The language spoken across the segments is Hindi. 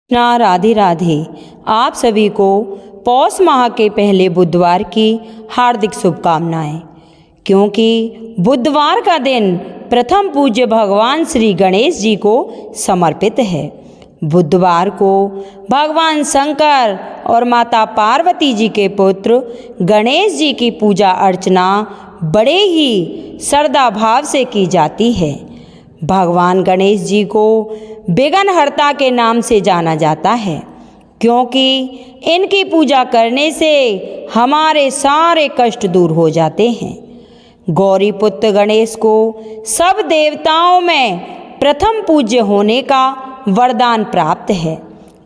कृष्णा राधे राधे। आप सभी को पौष माह के पहले बुधवार की हार्दिक शुभकामनाएं। क्योंकि बुधवार का दिन प्रथम पूज्य भगवान श्री गणेश जी को समर्पित है। बुधवार को भगवान शंकर और माता पार्वती जी के पुत्र गणेश जी की पूजा अर्चना बड़े ही श्रद्धा भाव से की जाती है। भगवान गणेश जी को विघ्नहर्ता के नाम से जाना जाता है, क्योंकि इनकी पूजा करने से हमारे सारे कष्ट दूर हो जाते हैं। गौरी पुत्र गणेश को सब देवताओं में प्रथम पूज्य होने का वरदान प्राप्त है।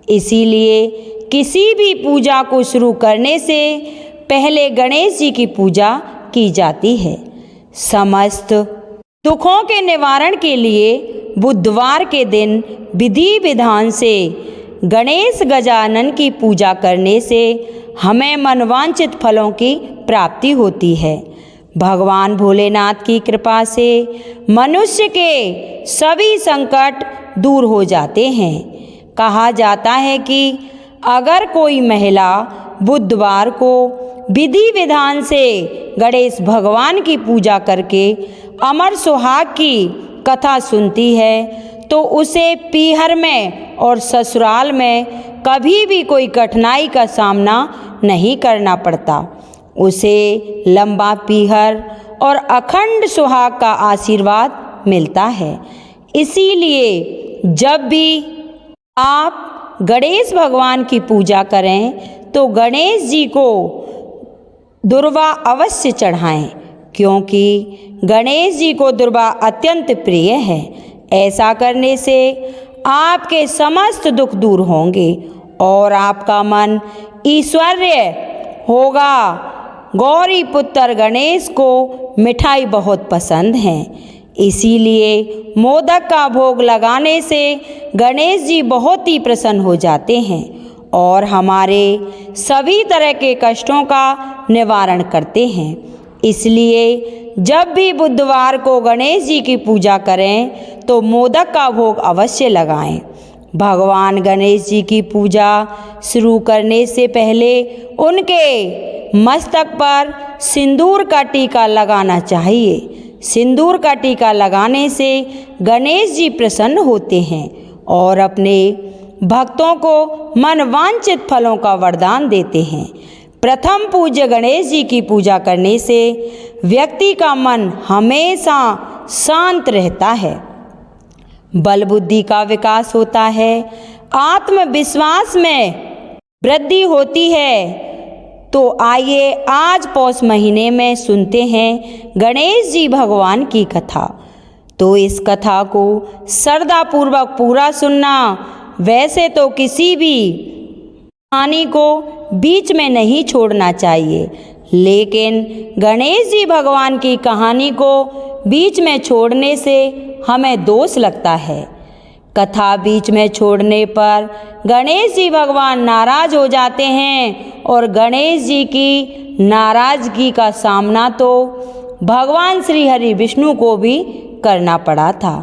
इसीलिए किसी भी पूजा को शुरू करने से पहले गणेश जी की पूजा की जाती है। समस्त दुखों के निवारण के लिए बुधवार के दिन विधि विधान से गणेश गजानन की पूजा करने से हमें मनवांछित फलों की प्राप्ति होती है। भगवान भोलेनाथ की कृपा से मनुष्य के सभी संकट दूर हो जाते हैं। कहा जाता है कि अगर कोई महिला बुधवार को विधि विधान से गणेश भगवान की पूजा करके अमर सुहाग की कथा सुनती है तो उसे पीहर में और ससुराल में कभी भी कोई कठिनाई का सामना नहीं करना पड़ता। उसे लंबा पीहर और अखंड सुहाग का आशीर्वाद मिलता है। इसीलिए जब भी आप गणेश भगवान की पूजा करें तो गणेश जी को दुर्वा अवश्य चढ़ाएं, क्योंकि गणेश जी को दुर्वा अत्यंत प्रिय है। ऐसा करने से आपके समस्त दुख दूर होंगे और आपका मन ऐश्वर्य होगा। गौरी पुत्र गणेश को मिठाई बहुत पसंद है, इसीलिए मोदक का भोग लगाने से गणेश जी बहुत ही प्रसन्न हो जाते हैं और हमारे सभी तरह के कष्टों का निवारण करते हैं। इसलिए जब भी बुधवार को गणेश जी की पूजा करें तो मोदक का भोग अवश्य लगाएं। भगवान गणेश जी की पूजा शुरू करने से पहले उनके मस्तक पर सिंदूर का टीका लगाना चाहिए। सिंदूर का टीका लगाने से गणेश जी प्रसन्न होते हैं और अपने भक्तों को मनवांछित फलों का वरदान देते हैं। प्रथम पूज्य गणेश जी की पूजा करने से व्यक्ति का मन हमेशा शांत रहता है, बल बुद्धि का विकास होता है, आत्मविश्वास में वृद्धि होती है। तो आइए आज पौष महीने में सुनते हैं गणेश जी भगवान की कथा। तो इस कथा को श्रद्धापूर्वक पूरा सुनना। वैसे तो किसी भी कहानी को बीच में नहीं छोड़ना चाहिए, लेकिन गणेश जी भगवान की कहानी को बीच में छोड़ने से हमें दोष लगता है। कथा बीच में छोड़ने पर गणेश जी भगवान नाराज हो जाते हैं और गणेश जी की नाराजगी का सामना तो भगवान श्री हरि विष्णु को भी करना पड़ा था।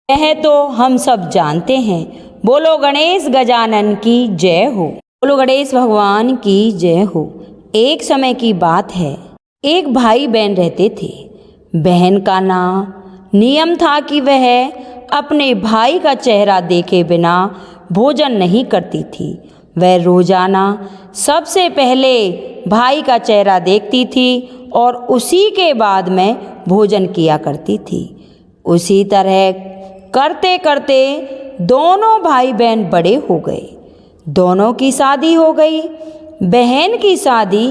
यह तो हम सब जानते हैं। बोलो गणेश गजानन की जय हो। बोलो गणेश भगवान की जय हो। एक समय की बात है, एक भाई बहन रहते थे। बहन का नियम था कि वह अपने भाई का चेहरा देखे बिना भोजन नहीं करती थी। वह रोजाना सबसे पहले भाई का चेहरा देखती थी और उसी के बाद में भोजन किया करती थी। उसी तरह करते करते दोनों भाई बहन बड़े हो गए। दोनों की शादी हो गई। बहन की शादी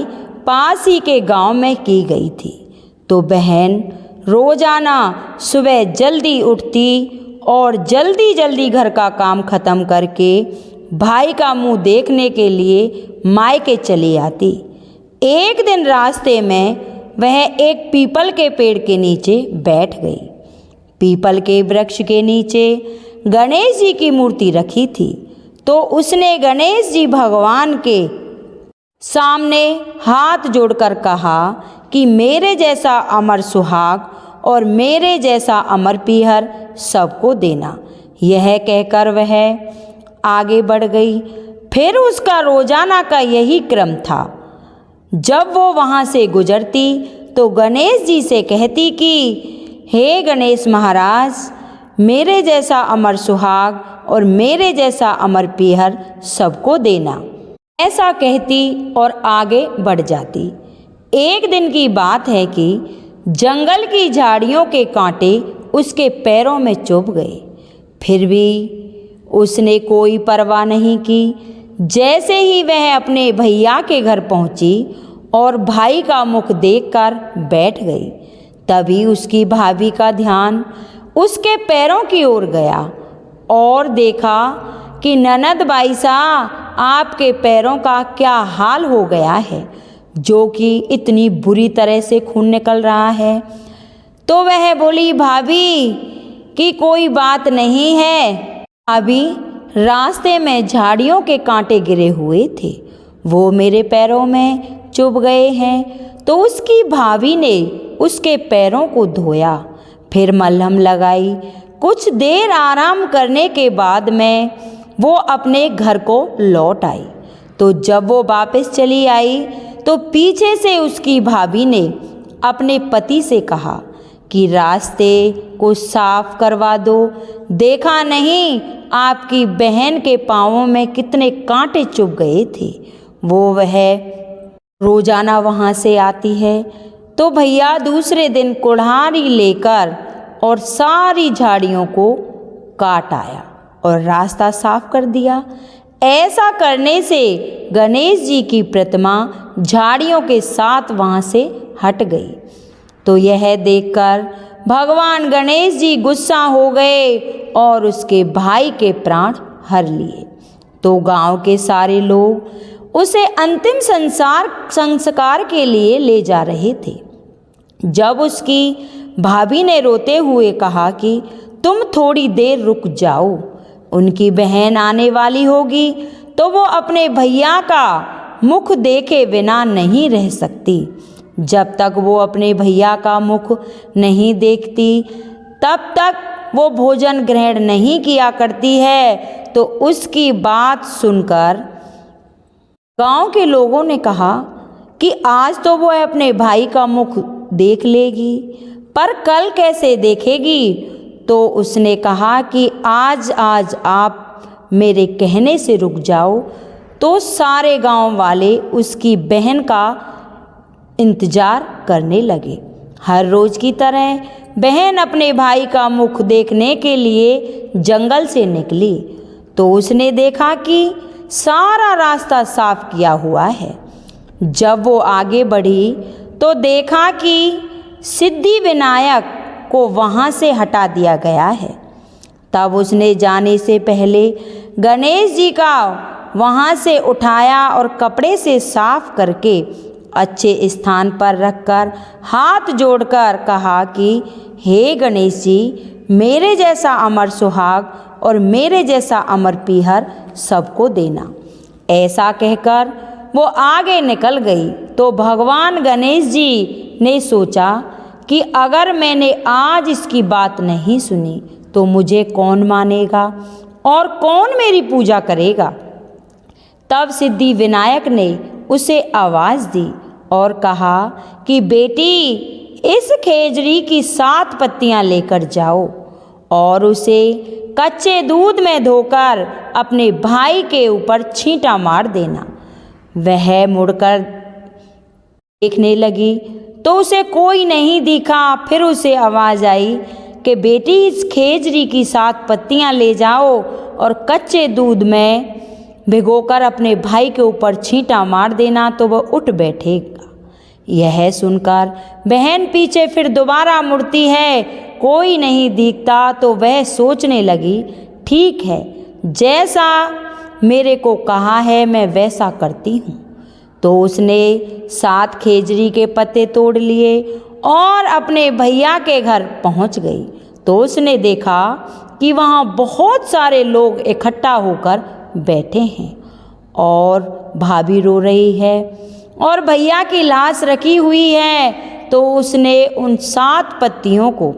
पास ही के गांव में की गई थी। तो बहन रोजाना सुबह जल्दी उठती और जल्दी जल्दी घर का काम खत्म करके भाई का मुंह देखने के लिए मायके चली आती। एक दिन रास्ते में वह एक पीपल के पेड़ के नीचे बैठ गई। पीपल के वृक्ष के नीचे गणेश जी की मूर्ति रखी थी। तो उसने गणेश जी भगवान के सामने हाथ जोड़कर कहा कि मेरे जैसा अमर सुहाग और मेरे जैसा अमर पीहर सबको देना। यह कहकर वह आगे बढ़ गई। फिर उसका रोजाना का यही क्रम था। जब वो वहाँ से गुजरती तो गणेश जी से कहती कि हे गणेश महाराज, मेरे जैसा अमर सुहाग और मेरे जैसा अमर पीहर सबको देना। ऐसा कहती और आगे बढ़ जाती। एक दिन की बात है कि जंगल की झाड़ियों के कांटे उसके पैरों में चुभ गए। फिर भी उसने कोई परवाह नहीं की। जैसे ही वह अपने भैया के घर पहुंची और भाई का मुख देखकर बैठ गई, तभी उसकी भाभी का ध्यान उसके पैरों की ओर गया और देखा कि ननद बाईसा, आपके पैरों का क्या हाल हो गया है, जो कि इतनी बुरी तरह से खून निकल रहा है। तो वह बोली, भाभी कि कोई बात नहीं है। भाभी, रास्ते में झाड़ियों के कांटे गिरे हुए थे, वो मेरे पैरों में चुभ गए हैं। तो उसकी भाभी ने उसके पैरों को धोया, फिर मलहम लगाई। कुछ देर आराम करने के बाद में वो अपने घर को लौट आई। तो जब वो वापस चली आई तो पीछे से उसकी भाभी ने अपने पति से कहा कि रास्ते को साफ करवा दो। देखा नहीं आपकी बहन के पाँवों में कितने कांटे चुभ गए थे। वह रोजाना वहाँ से आती है। तो भैया दूसरे दिन कुल्हाड़ी लेकर और सारी झाड़ियों को काट आया और रास्ता साफ कर दिया। ऐसा करने से गणेश जी की प्रतिमा झाड़ियों के साथ वहाँ से हट गई। तो यह देखकर भगवान गणेश जी गुस्सा हो गए और उसके भाई के प्राण हर लिए। तो गांव के सारे लोग उसे अंतिम संस्कार के लिए ले जा रहे थे। जब उसकी भाभी ने रोते हुए कहा कि तुम थोड़ी देर रुक जाओ, उनकी बहन आने वाली होगी तो वो अपने भैया का मुख देखे बिना नहीं रह सकती। जब तक वो अपने भैया का मुख नहीं देखती तब तक वो भोजन ग्रहण नहीं किया करती है। तो उसकी बात सुनकर गांव के लोगों ने कहा कि आज तो वो अपने भाई का मुख देख लेगी, पर कल कैसे देखेगी। तो उसने कहा कि आज आप मेरे कहने से रुक जाओ। तो सारे गांव वाले उसकी बहन का इंतजार करने लगे। हर रोज की तरह बहन अपने भाई का मुख देखने के लिए जंगल से निकली। तो उसने देखा कि सारा रास्ता साफ किया हुआ है। जब वो आगे बढ़ी तो देखा कि सिद्धि विनायक को वहाँ से हटा दिया गया है। तब उसने जाने से पहले गणेश जी का वहाँ से उठाया और कपड़े से साफ करके अच्छे स्थान पर रखकर हाथ जोड़कर कहा कि हे गणेश जी, मेरे जैसा अमर सुहाग और मेरे जैसा अमर पीहर सबको देना। ऐसा कहकर वो आगे निकल गई। तो भगवान गणेश जी ने सोचा कि अगर मैंने आज इसकी बात नहीं सुनी तो मुझे कौन मानेगा और कौन मेरी पूजा करेगा। तब सिद्धि विनायक ने उसे आवाज़ दी और कहा कि बेटी, इस खेजड़ी की 7 पत्तियां लेकर जाओ और उसे कच्चे दूध में धोकर अपने भाई के ऊपर छींटा मार देना। वह मुड़कर देखने लगी तो उसे कोई नहीं दिखा। फिर उसे आवाज़ आई कि बेटी, इस खेजड़ी की 7 पत्तियां ले जाओ और कच्चे दूध में भिगोकर अपने भाई के ऊपर छींटा मार देना तो वह उठ बैठेगा। यह सुनकर बहन पीछे फिर दोबारा मुड़ती है, कोई नहीं दिखता। तो वह सोचने लगी, ठीक है, जैसा मेरे को कहा है मैं वैसा करती हूँ। तो उसने 7 खेजड़ी के पत्ते तोड़ लिए और अपने भैया के घर पहुँच गई। तो उसने देखा कि वहाँ बहुत सारे लोग इकट्ठा होकर बैठे हैं और भाभी रो रही है और भैया की लाश रखी हुई है। तो उसने उन 7 पत्तियों को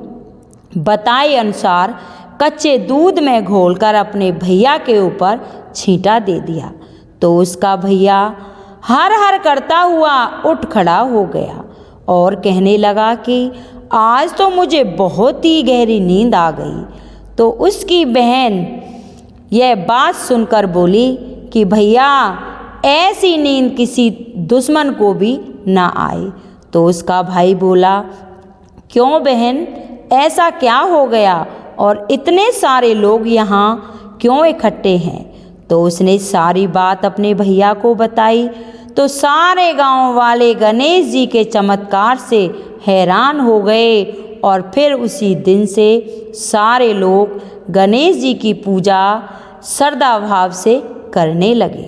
बताए अनुसार कच्चे दूध में घोलकर अपने भैया के ऊपर छींटा दे दिया। तो उसका भैया हर हर करता हुआ उठ खड़ा हो गया और कहने लगा कि आज तो मुझे बहुत ही गहरी नींद आ गई। तो उसकी बहन यह बात सुनकर बोली कि भैया, ऐसी नींद किसी दुश्मन को भी ना आए। तो उसका भाई बोला, क्यों बहन, ऐसा क्या हो गया और इतने सारे लोग यहाँ क्यों इकट्ठे हैं? तो उसने सारी बात अपने भैया को बताई। तो सारे गांव वाले गणेश जी के चमत्कार से हैरान हो गए और फिर उसी दिन से सारे लोग गणेश जी की पूजा श्रद्धा भाव से करने लगे।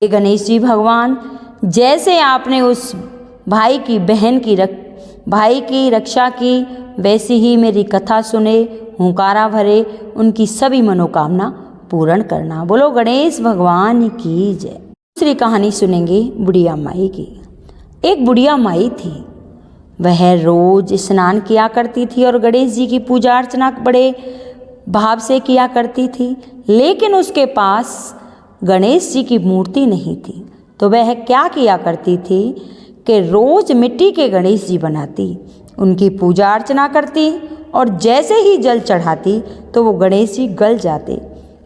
ये गणेश जी भगवान, जैसे आपने उस भाई की रक्षा की, वैसी ही मेरी कथा सुने, हुंकारा भरे, उनकी सभी मनोकामना पूर्ण करना। बोलो गणेश भगवान की जय। दूसरी कहानी सुनेंगे बुढ़िया माई की। एक बुढ़िया माई थी। वह रोज स्नान किया करती थी और गणेश जी की पूजा अर्चना बड़े भाव से किया करती थी, लेकिन उसके पास गणेश जी की मूर्ति नहीं थी। तो वह क्या किया करती थी कि रोज मिट्टी के गणेश जी बनाती, उनकी पूजा अर्चना करती और जैसे ही जल चढ़ाती तो वो गणेश जी गल जाते।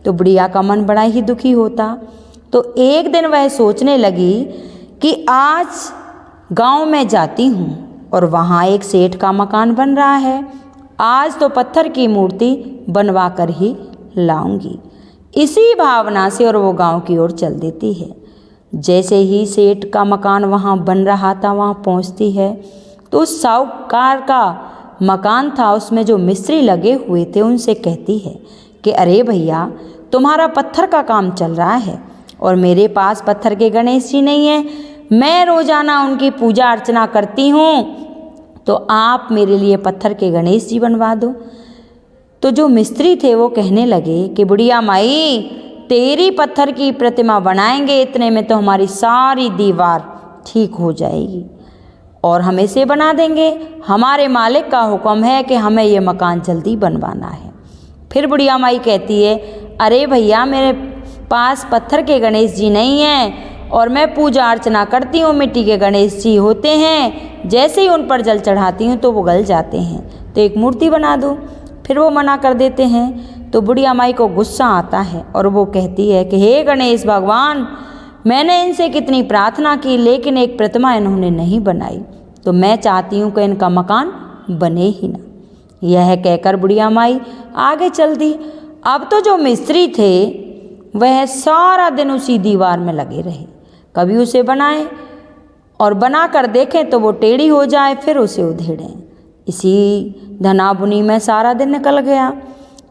तो बुढ़िया का मन बड़ा ही दुखी होता। तो एक दिन वह सोचने लगी कि आज गांव में जाती हूँ और वहाँ एक सेठ का मकान बन रहा है, आज तो पत्थर की मूर्ति बनवा कर ही लाऊंगी। इसी भावना से और वो गांव की ओर चल देती है। जैसे ही सेठ का मकान वहाँ बन रहा था, वहाँ पहुँचती है तो उस साहूकार का मकान था, उसमें जो मिस्त्री लगे हुए थे उनसे कहती है कि अरे भैया, तुम्हारा पत्थर का काम चल रहा है और मेरे पास पत्थर के गणेश जी नहीं है, मैं रोजाना उनकी पूजा अर्चना करती हूँ, तो आप मेरे लिए पत्थर के गणेश जी बनवा दो। तो जो मिस्त्री थे वो कहने लगे कि बुढ़िया माई, तेरी पत्थर की प्रतिमा बनाएंगे इतने में तो हमारी सारी दीवार ठीक हो जाएगी और हम इसे बना देंगे। हमारे मालिक का हुक्म है कि हमें ये मकान जल्दी बनवाना है। फिर बुढ़िया माई कहती है, अरे भैया, मेरे पास पत्थर के गणेश जी नहीं हैं और मैं पूजा अर्चना करती हूँ, मिट्टी के गणेश जी होते हैं, जैसे ही उन पर जल चढ़ाती हूँ तो वो गल जाते हैं, तो एक मूर्ति बना दो। फिर वो मना कर देते हैं। तो बुढ़िया माई को गुस्सा आता है और वो कहती है कि हे गणेश भगवान, मैंने इनसे कितनी प्रार्थना की लेकिन एक प्रतिमा इन्होंने नहीं बनाई, तो मैं चाहती हूँ कि इनका मकान बने ही ना। यह कहकर बुढ़िया माई आगे चल दी। अब तो जो मिस्त्री थे वह सारा दिन उसी दीवार में लगे रहे, कभी उसे बनाए और बना कर देखें तो वो टेढ़ी हो जाए, फिर उसे उधेड़ें। इसी धनाबुनी में सारा दिन निकल गया।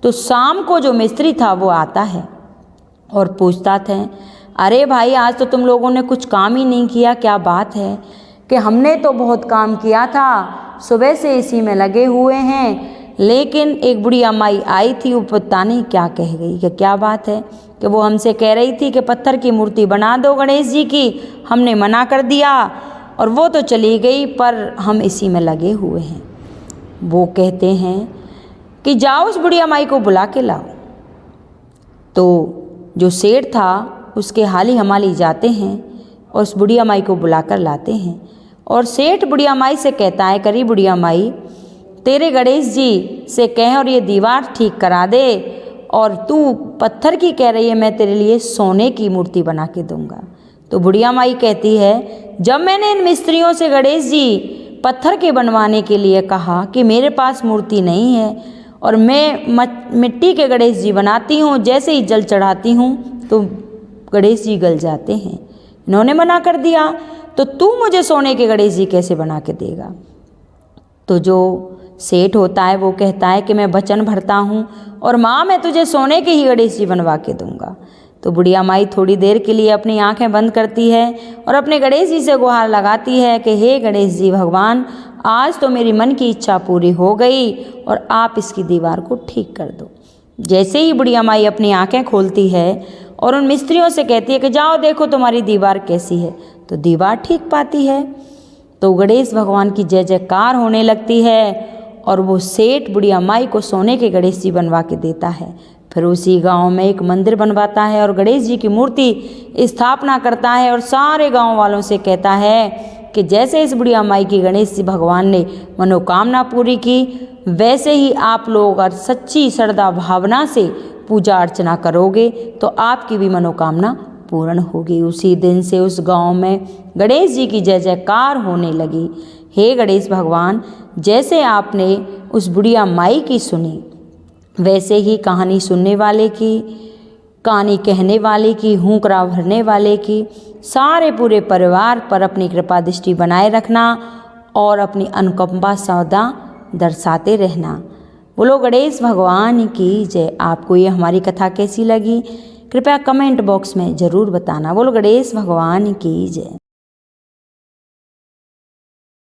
तो शाम को जो मिस्त्री था वो आता है और पूछता था, अरे भाई, आज तो तुम लोगों ने कुछ काम ही नहीं किया, क्या बात है? कि हमने तो बहुत काम किया था, सुबह से इसी में लगे हुए हैं, लेकिन एक बुढ़िया माई आई थी, वो पता नहीं क्या कह गई कि क्या बात है, कि वो हमसे कह रही थी कि पत्थर की मूर्ति बना दो गणेश जी की, हमने मना कर दिया और वो तो चली गई, पर हम इसी में लगे हुए हैं। वो कहते हैं कि जाओ उस बुढ़िया माई को बुला के लाओ। तो जो सेठ था उसके हाली हमाली जाते हैं और उस बुढ़िया माई को बुलाकर लाते हैं और सेठ बुढ़िया माई से कहता है, करी बुढ़िया माई, तेरे गणेश जी से कहें और ये दीवार ठीक करा दे, और तू पत्थर की कह रही है, मैं तेरे लिए सोने की मूर्ति बना के दूंगा। तो बुढ़िया माई कहती है, जब मैंने इन मिस्त्रियों से गणेश जी पत्थर के बनवाने के लिए कहा कि मेरे पास मूर्ति नहीं है और मैं मिट्टी के गणेश जी बनाती हूँ, जैसे ही जल चढ़ाती हूँ तो गणेश जी गल जाते हैं, इन्होंने मना कर दिया, तो तू मुझे सोने के गणेश जी कैसे बना के देगा? तो जो सेठ होता है वो कहता है कि मैं वचन भरता हूँ और माँ, मैं तुझे सोने के ही गणेश जी बनवा के दूंगा। तो बुढ़िया माई थोड़ी देर के लिए अपनी आंखें बंद करती है और अपने गणेश जी से गुहार लगाती है कि हे गणेश जी भगवान, आज तो मेरी मन की इच्छा पूरी हो गई और आप इसकी दीवार को ठीक कर दो। जैसे ही बुढ़िया माई अपनी आंखें खोलती है और उन मिस्त्रियों से कहती है कि जाओ देखो तुम्हारी दीवार कैसी है, तो दीवार ठीक पाती है। तो गणेश भगवान की जय जयकार होने लगती है और वो सेठ बुढ़िया माई को सोने के गणेश जी बनवा के देता है। फिर उसी गांव में एक मंदिर बनवाता है और गणेश जी की मूर्ति स्थापना करता है और सारे गांव वालों से कहता है कि जैसे इस बुढ़िया माई की गणेश जी भगवान ने मनोकामना पूरी की, वैसे ही आप लोग अगर सच्ची श्रद्धा भावना से पूजा अर्चना करोगे तो आपकी भी मनोकामना पूर्ण होगी। उसी दिन से उस गांव में गणेश जी की जय जयकार होने लगी। हे गणेश भगवान, जैसे आपने उस बुढ़िया माई की सुनी, वैसे ही कहानी सुनने वाले की, कहानी कहने वाले की, हुंकरा भरने वाले की, सारे पूरे परिवार पर अपनी कृपा दृष्टि बनाए रखना और अपनी अनुकंपा सदा दर्शाते रहना। बोलो गणेश भगवान की जय। आपको ये हमारी कथा कैसी लगी कृपया कमेंट बॉक्स में ज़रूर बताना। बोलो गणेश भगवान की जय।